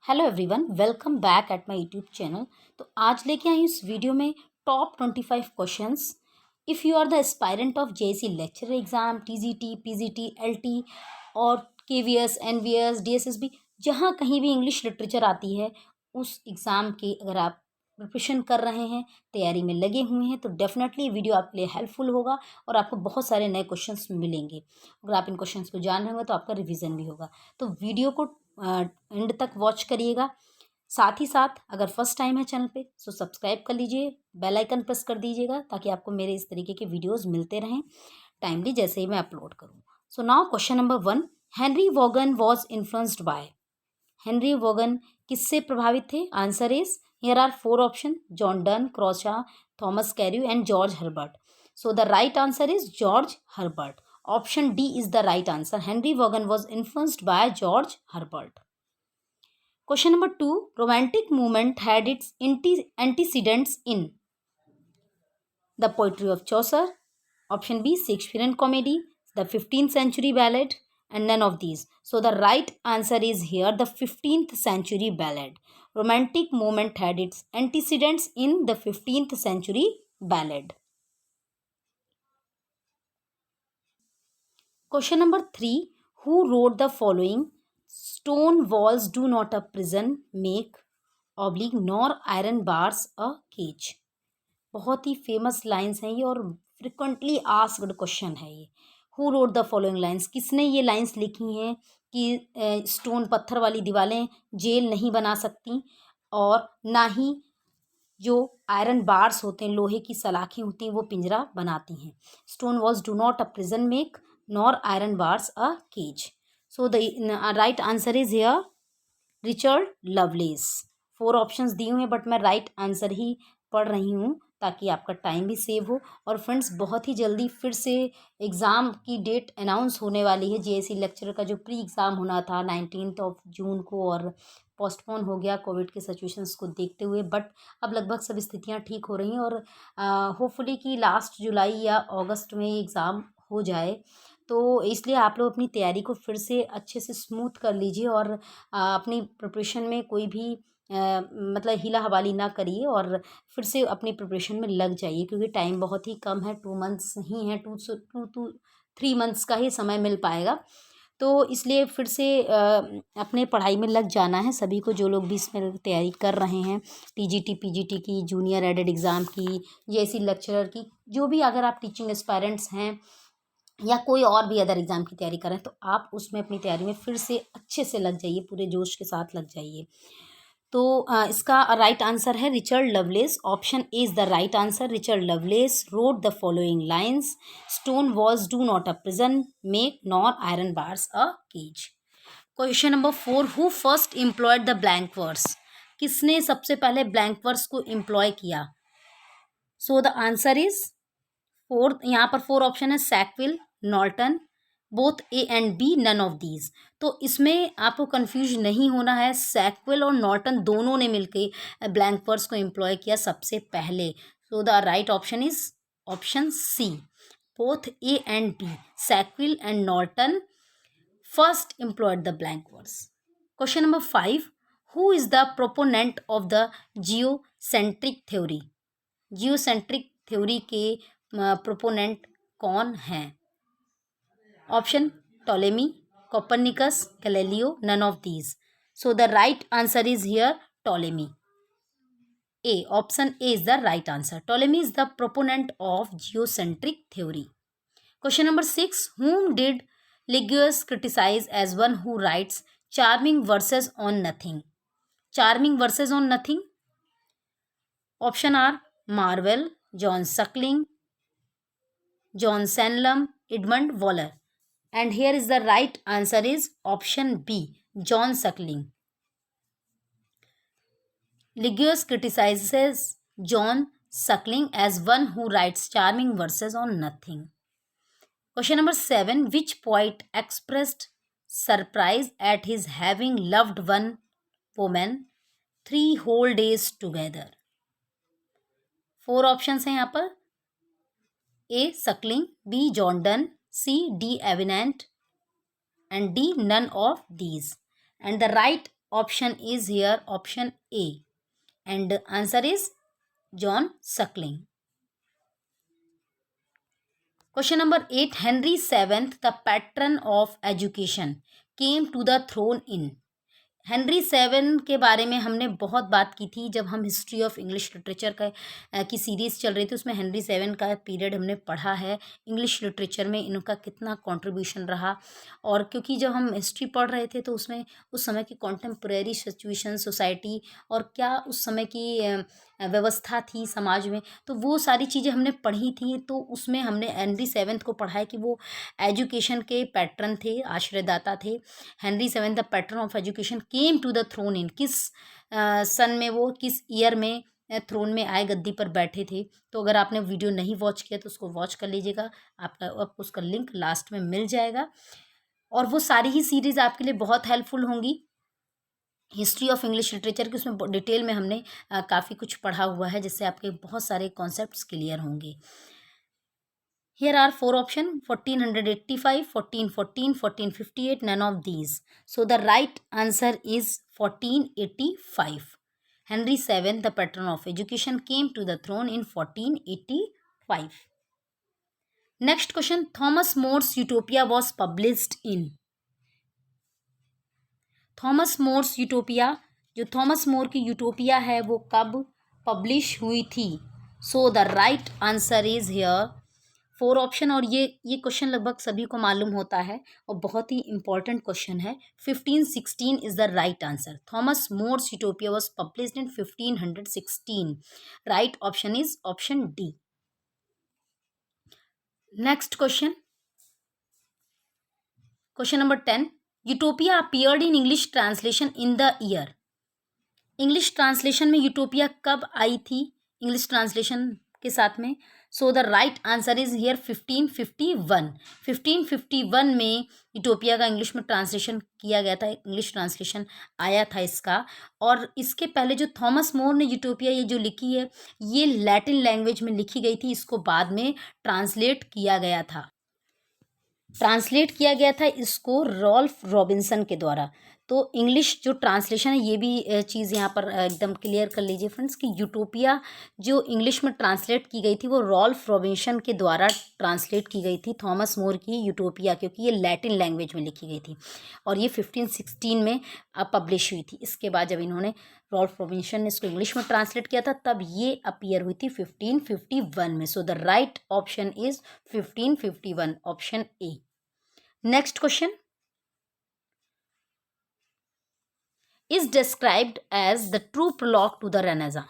Hello everyone, welcome back at my YouTube channel. तो आज लेके आई हूँ इस वीडियो में top 25 questions. If you are the aspirant of JSC lecturer exam, TGT, PGT, LT और केवीएस, एनवीएस, डीएसएसबी, जहाँ कहीं भी इंग्लिश लिटरेचर आती है उस एग्ज़ाम की अगर आप प्रिपरेशन कर रहे हैं, तैयारी में लगे हुए हैं, तो डेफिनेटली वीडियो आपके लिए हेल्पफुल होगा और आपको बहुत सारे नए क्वेश्चंस मिलेंगे। अगर आप इन क्वेश्चंस को जान रहे होंगे तो आपका रिवीजन भी होगा। तो वीडियो को एंड तक वॉच करिएगा। साथ ही साथ अगर फर्स्ट टाइम है चैनल पे तो सब्सक्राइब कर लीजिए, बेल आइकन प्रेस कर दीजिएगा ताकि आपको मेरे इस तरीके के वीडियोस मिलते रहें टाइमली जैसे ही मैं अपलोड करूँ। So now question number 1, Henry Vaughan was influenced by. Henry Vaughan किससे प्रभावित थे? Answer is, here are 4 option: John Donne, Crashaw, Thomas Carew and George Herbert. So the right answer is George Herbert. Option D is the right answer. Henry Vaughan was influenced by George Herbert. Question number 2. Romantic movement had its antecedents in the poetry of Chaucer. Option B, Shakespearean comedy, the 15th century ballad, and none of these. So the right answer is here, the 15th century ballad. Romantic movement had its antecedents in the 15th century ballad. Question number 3. Who wrote the following? Stone walls do not a prison make, oblique, nor iron bars a cage. बहुत ही famous lines हैं ये और frequently asked question है ये। Who wrote the following lines, किसने ये lines लिखी हैं कि स्टोन, पत्थर वाली दीवारें जेल नहीं बना सकती और ना ही जो आयरन बार्स होते हैं, लोहे की सलाखें होती हैं, वो पिंजरा बनाती हैं। Stone walls do not a prison make, nor iron bars a cage. So the right answer is here Richard Lovelace. 4 options दिए हुए हैं बट मैं राइट आंसर ही पढ़ रही हूँ ताकि आपका टाइम भी सेव हो। और फ्रेंड्स, बहुत ही जल्दी फिर से एग्ज़ाम की डेट अनाउंस होने वाली है। जेएससी लेक्चरर का जो प्री एग्ज़ाम होना था 19 जून को और पोस्टपोन हो गया कोविड के सिचुएशंस को देखते हुए, बट अब लगभग सब स्थितियाँ ठीक हो रही हैं और होपफुली कि लास्ट जुलाई या अगस्त में एग्ज़ाम हो जाए। तो इसलिए आप लोग अपनी तैयारी को फिर से अच्छे से स्मूथ कर लीजिए और अपनी प्रिपरेशन में कोई भी मतलब हीला हवाली ना करिए और फिर से अपनी प्रिपरेशन में लग जाइए क्योंकि टाइम बहुत ही कम है, 2 मंथ्स ही हैं, 3 मंथ्स का ही समय मिल पाएगा। तो इसलिए फिर से अपने पढ़ाई में लग जाना है सभी को, जो लोग भी इसमें तैयारी कर रहे हैं, टीजीटी, पीजीटी की, जूनियर एडेड एग्ज़ाम की, जेएससी लेक्चरर की, जो भी अगर आप टीचिंग एस्पायरेंट्स हैं या कोई और भी अदर एग्ज़ाम की तैयारी कर रहे हैं तो आप उसमें अपनी तैयारी में फिर से अच्छे से लग जाइए, पूरे जोश के साथ लग जाइए। तो इसका राइट आंसर है Richard Lovelace. Option A is the right answer. Richard Lovelace wrote the following lines: stone walls do not a prison make, nor iron bars a cage. Question number 4, who first employed the blank verse. किसने सबसे पहले blank verse को employ किया? So the answer is 4, यहाँ पर 4 option है: Sackville, Norton, both A and B, none of these. तो इसमें आपको कंफ्यूज नहीं होना है, सैकविल और नॉर्टन दोनों ने मिलकर ब्लैंक वर्स को एम्प्लॉय किया सबसे पहले। So the right option is option C, both A and B, Sackville and Norton first employed the blank verse. Question number 5, who is the proponent of the geocentric theory? Geocentric theory के proponent कौन हैं? Option: Ptolemy, Copernicus, Galileo, none of these. So the right answer is here Ptolemy. A, option A is the right answer. Ptolemy is the proponent of geocentric theory. Question number 6, whom did Ligius criticize as one who writes charming verses on nothing? Charming verses on nothing. Option are Marvell, John Suckling, John Sanlam, Edmund Waller. And here is the right answer is option B, John Suckling. Ligius criticizes John Suckling as one who writes charming verses on nothing. Question number 7, which poet expressed surprise at his having loved one woman 3 whole days together? 4 options हैं यहाँ पर: A, Suckling, B, John Donne, C, D, Avenant, and D, none of these. And the right option is here option A, and answer is John Suckling. Question number 8. Henry VII, the patron of education, came to the throne in. Henry seven के बारे में हमने बहुत बात की थी जब हम हिस्ट्री ऑफ इंग्लिश लिटरेचर का की सीरीज़ चल रही थी, उसमें हेनरी सेवन का पीरियड हमने पढ़ा है, इंग्लिश लिटरेचर में इनका कितना कंट्रीब्यूशन रहा। और क्योंकि जब हम हिस्ट्री पढ़ रहे थे तो उसमें उस समय की कॉन्टेम्परेरी सिचुएशन, सोसाइटी और क्या उस समय की व्यवस्था थी समाज में, तो वो सारी चीज़ें हमने पढ़ी थी। तो उसमें हमने हेनरी सेवन्थ को पढ़ा है कि वो एजुकेशन के पैट्रन थे, आश्रयदाता थे। Henry seven the patron of education came to the throne in, किस सन में, वो किस ईयर में थ्रोन में आए, गद्दी पर बैठे थे। तो अगर आपने वीडियो नहीं वॉच किया तो उसको वॉच कर लीजिएगा, आपको उसका लिंक लास्ट में मिल जाएगा। और वो सारी ही सीरीज़ आपके लिए बहुत हेल्पफुल होंगी हिस्ट्री ऑफ इंग्लिश लिटरेचर की। उसमें डिटेल में हमने काफ़ी कुछ पढ़ा हुआ है, जिससे आपके बहुत सारे कॉन्सेप्ट्स क्लियर होंगे। Here are 4 options: 1485, 1414, 1458, none of these. So the right answer is 1485. Henry VII, the patron of education, came to the throne in 1485. Next question. Thomas More's Utopia was published in. Thomas More's Utopia, जो Thomas More की Utopia है वो कब publish हुई थी? So the right answer is here 4 option. और ये question लगभग सभी को मालूम होता है और बहुत ही इंपॉर्टेंट क्वेश्चन है। 1516 is the right answer. Thomas More's Utopia was published in 1516। Right option is option D. Next question, question number 10. Utopia appeared in English translation in the year. English translation में Utopia कब आई थी English translation के साथ में? So the right answer is here 1551। 1551 में utopia का English में ट्रांसलेशन किया गया था, इंग्लिश ट्रांसलेशन आया था इसका। और इसके पहले जो थॉमस मोर ने यूटोपिया ये जो लिखी है, ये लैटिन लैंग्वेज में लिखी गई थी, इसको बाद में ट्रांसलेट किया गया था। इसको रॉल्फ रॉबिन्सन के द्वारा। तो इंग्लिश जो ट्रांसलेशन है, ये भी चीज़ यहाँ पर एकदम क्लियर कर लीजिए फ्रेंड्स कि यूटोपिया जो इंग्लिश में ट्रांसलेट की गई थी वो रॉल्फ रॉबिन्सन के द्वारा ट्रांसलेट की गई थी, थॉमस मोर की यूटोपिया, क्योंकि ये लैटिन लैंग्वेज में लिखी गई थी और ये 1516 में पब्लिश हुई थी। इसके बाद जब इन्होंने रॉल्फ रॉबिन्सन ने इसको इंग्लिश में ट्रांसलेट किया था तब ये अपीयर हुई थी 1551 में। So the right option is 1551, option A. Next question is described as the true prologue to the Renaissance.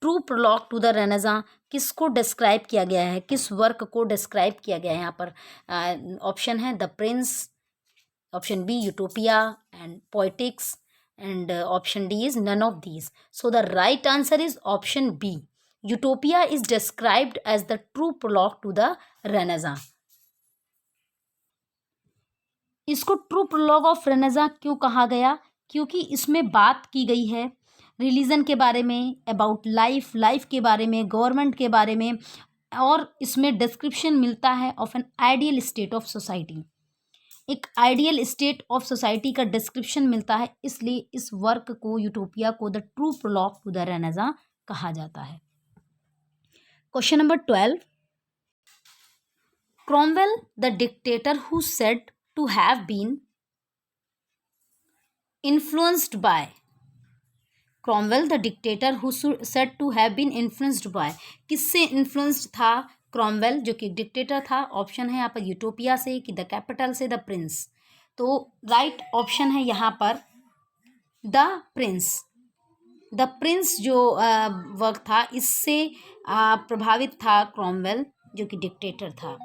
True prologue to the Renaissance किसको डिस्क्राइब किया गया है, किस वर्क को डिस्क्राइब किया गया है? यहाँ पर ऑप्शन है the Prince, option B Utopia and Poetics, and option D is none of these. So the right answer is option B, Utopia is described as the true prologue to the Renaissance. इसको true prologue of Renaissance क्यों कहा गया? क्योंकि इसमें बात की गई है रिलीजन के बारे में, अबाउट लाइफ के बारे में, गवर्नमेंट के बारे में, और इसमें डिस्क्रिप्शन मिलता है of an ideal state of society. एक आइडियल स्टेट ऑफ सोसाइटी का डिस्क्रिप्शन मिलता है, इसलिए इस वर्क को, यूटोपिया को, the true prologue to the Renaissance कहा जाता है। Question number 12. Cromwell, the dictator who said to have been influenced by. Cromwell, the dictator who said to have been influenced by. किससे इन्फ्लुएंस्ड था Cromwell जो कि dictator था? Option है यहाँ पर यूटोपिया से, कि द कैपिटल से, द प्रिंस। तो राइट ऑप्शन है यहाँ पर द प्रिंस। द प्रिंस जो वर्क था, इससे प्रभावित था क्रॉमवेल जो कि डिक्टेटर था।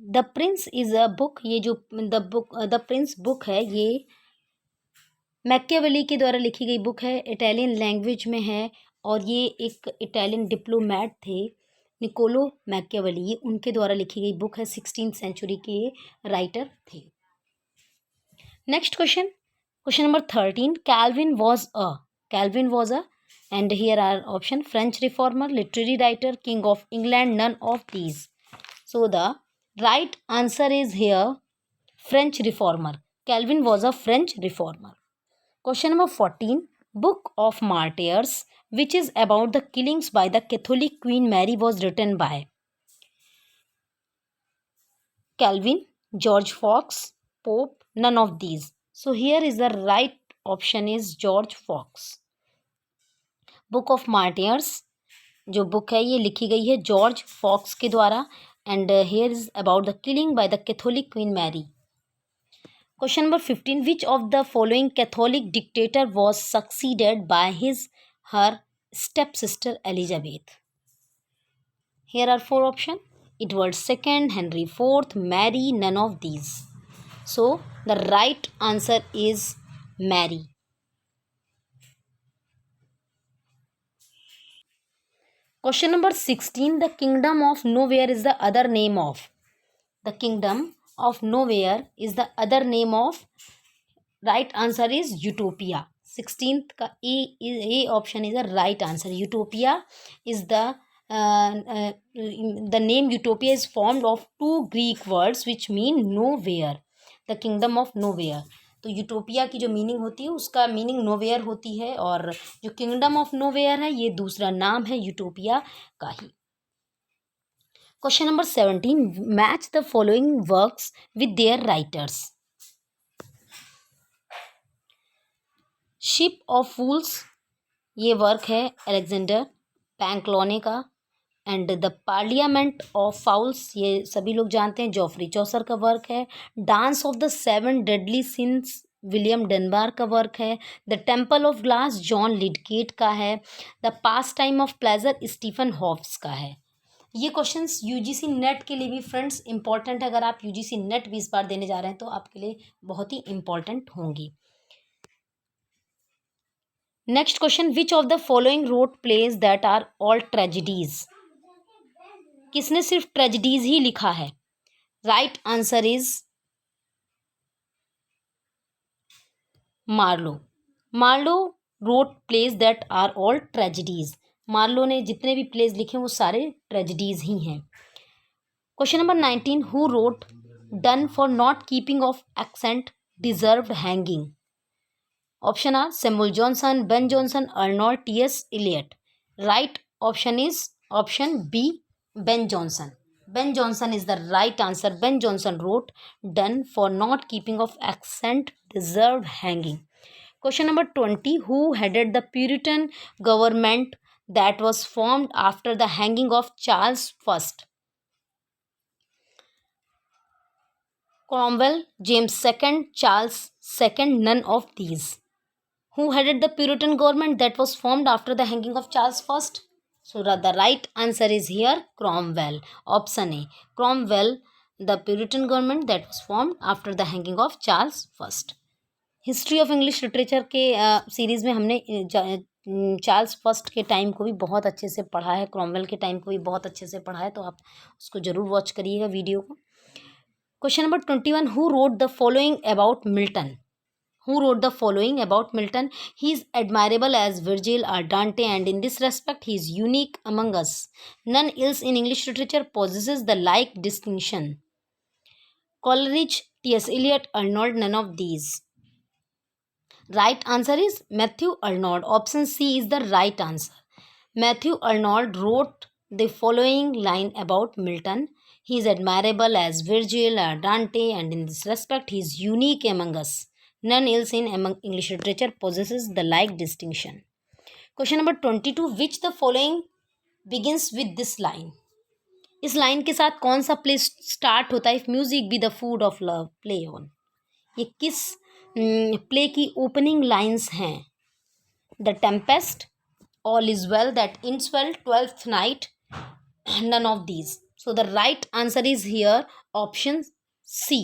The Prince is a book. ये जो द प्रिंस बुक है, ये मैकियावेली के द्वारा लिखी गई बुक है, इटालियन लैंग्वेज में है, और ये एक इटालियन डिप्लोमैट थे निकोलो मैकियावेली, ये उनके द्वारा लिखी गई बुक है। 16th सेंचुरी के राइटर थे। Next question, question number 13. Calvin was a and here are options: French reformer, literary writer, king of England, none of these. So the right answer is here French reformer. Calvin was a French reformer. Question number 14. Book of Martyrs, which is about the killings by the Catholic Queen Mary, was written by Calvin, George Fox, Pope, none of these. So here is the right option is George Fox. Book of martyrs जो book है ये लिखी गई है George Fox के द्वारा and here is about the killing by the Catholic Queen Mary. Question number 15. Which of the following Catholic dictator was succeeded by his her step sister Elizabeth. Here are four option. Edward second, Henry fourth, Mary, none of these. So the right answer is Mary. Question number 16. The kingdom of nowhere is the other name of. The kingdom of nowhere is the other name of. Right answer is utopia. 16th का A option is the right answer. Utopia is the name utopia is formed of two Greek words which mean nowhere. The kingdom of nowhere. तो utopia की जो meaning होती है उसका meaning nowhere होती है और जो किंगडम ऑफ नोवेयर है ये दूसरा नाम है यूटोपिया का ही. Question number 17. Match the following works with their writers. Ship of fools ये वर्क है अलेक्जेंडर पैंक्लोने का. And the parliament of fowls ये सभी लोग जानते हैं जॉफरी चौसर का वर्क है. Dance of the seven deadly sins William Dunbar का वर्क है. The temple of glass John Lydgate का है. The pastime of pleasure Stephen Hawes का है. ये क्वेश्चंस यूजीसी नेट के लिए भी फ्रेंड्स इंपॉर्टेंट है. अगर आप यूजीसी नेट भी इस बार देने जा रहे हैं तो आपके लिए बहुत ही इंपॉर्टेंट होंगी. Next question. Which of the following wrote plays that are all tragedies. किसने सिर्फ ट्रेजिडीज ही लिखा है. Right answer is Marlowe. Marlowe wrote plays that are all tragedies. Marlowe ने जितने भी प्लेज लिखे वो सारे ट्रेजिडीज ही हैं. Question number 19. Who wrote done for not keeping of accent deserved hanging. Option are Samuel Johnson, Ben Jonson, Arnold, T S. Eliot. Right option is option B Ben Jonson. Ben Jonson is the right answer. Ben Jonson wrote done for not keeping of accent deserved hanging. Question number 20. Who headed the Puritan government that was formed after the hanging of Charles I? Cromwell, James II, Charles II, none of these. Who headed the Puritan government that was formed after the hanging of Charles I? So the right answer is here Cromwell. Option A. Cromwell, the Puritan government that was formed after the hanging of Charles I. History of English literature के series में हमने Charles first के time को भी बहुत अच्छे से पढ़ा है. क्रॉमवेल के टाइम को भी बहुत अच्छे से पढ़ा है. तो आप उसको ज़रूर वॉच करिएगा वीडियो को. Question number 21. Who wrote the following about Milton. Who wrote the following about Milton? He is admirable as Virgil or Dante, and in this respect, he is unique among us. None else in English literature possesses the like distinction. Coleridge, T.S. Eliot, Arnold, none of these. Right answer is Matthew Arnold. Option C is the right answer. Matthew Arnold wrote the following line about Milton. He is admirable as Virgil or Dante, and in this respect, he is unique among us. None else in among English literature possesses the like distinction. Question number 22. Which the following begins with this line? इस line के साथ कौन सा play start होता है. If music be the food of love play on. ये किस play की ओपनिंग लाइन्स हैं. The Tempest, all is well, that ends well, Twelfth Night, none of these. So the right answer is here option C,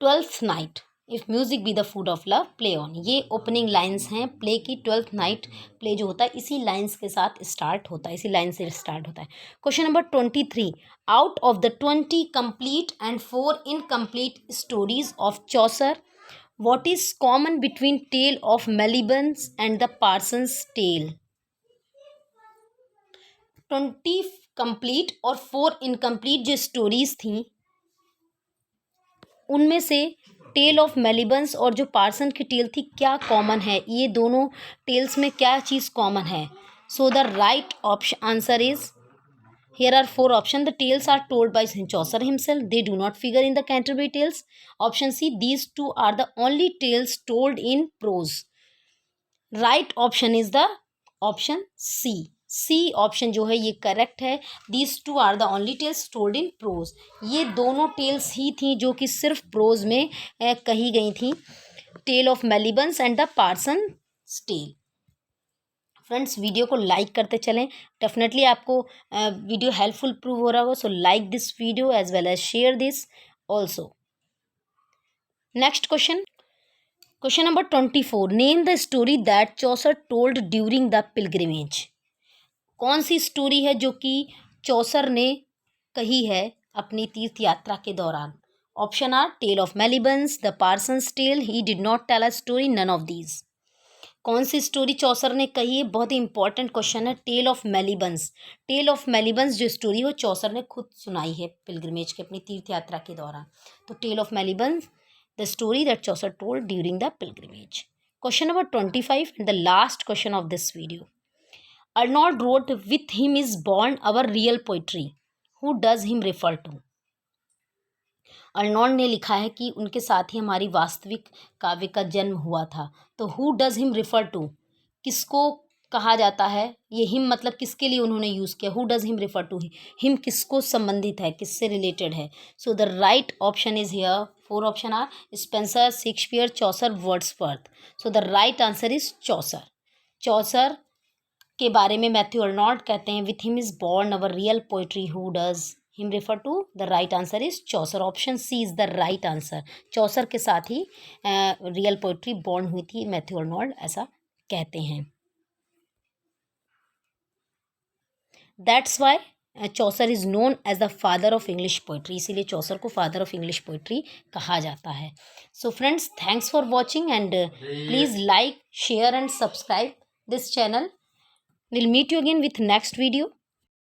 Twelfth Night. If music be the food of love play on. ये opening lines हैं play की. Twelfth Night play जो होता है इसी lines के साथ start होता है, इसी लाइन से स्टार्ट होता है. Question number 23. Out of the 20 complete and 4 incomplete stories of Chaucer, what is common between tale of Melibeus and the parson's tale. 20 complete और 4 इनकम्प्लीट जो स्टोरीज थी उनमें से टेल ऑफ मेलिबन्स और जो पार्सन की टेल थी क्या कॉमन है, ये दोनों टेल्स में क्या चीज़ कॉमन है? So the right option answer is, here are four options. The tales are told by Chaucer himself. They do not figure in the Canterbury Tales. Option C, these two are the only tales told in prose. Right option is the option C. C option जो है ये correct है. These two are the only tales told in prose. ये दोनों tales ही थी जो कि सिर्फ प्रोज में कही गई थी. Tale of Melibeus and the parson tale. Friends, video को लाइक करते चलें. डेफिनेटली आपको वीडियो हेल्पफुल प्रूव हो रहा होगा. So like this video as well as share this also. Next question, question number 24. Name the story that Chaucer told during the pilgrimage. कौन सी story है जो कि चौसर ने कही है अपनी तीर्थ यात्रा के दौरान? Option are tale of Melibeus, the parson's tale, he did not tell a story, none of these. कौन सी स्टोरी चौसर ने कही है? बहुत ही इंपॉर्टेंट क्वेश्चन है. Tale of Melibeus. Tale of Melibeus जो स्टोरी वो चौसर ने खुद सुनाई है पिलग्रिमेज के अपनी तीर्थ यात्रा के दौरान. तो tale of Melibeus, the story that Chaucer told during the pilgrimage. Question number 25 and the last question of this video. Arnold wrote with him is born our real poetry. Who does him refer to? Arnold ने लिखा है कि उनके साथ ही हमारी वास्तविक काव्य का जन्म हुआ था. तो who does him refer to, किसको कहा जाता है? ये हिम मतलब किसके लिए उन्होंने यूज़ किया? Who does him refer to, him किसको संबंधित है, किससे रिलेटेड है? So the right option is here. Four option are Spenser, Shakespeare, Chaucer, Wordsworth. So the right answer is Chaucer. Chaucer के बारे में मैथ्यू अर्नोल्ड कहते हैं with him is born our real poetry, who does him refer to? The right answer is Chaucer. Option C is the right answer. Chaucer के साथ ही real poetry born हुई थी, Matthew Arnold ऐसा कहते हैं. That's why Chaucer is known as the father of English poetry. इसीलिए Chaucer को father of English poetry कहा जाता है. So friends, thanks for watching and please like, share and subscribe this channel. Will meet you again with next video.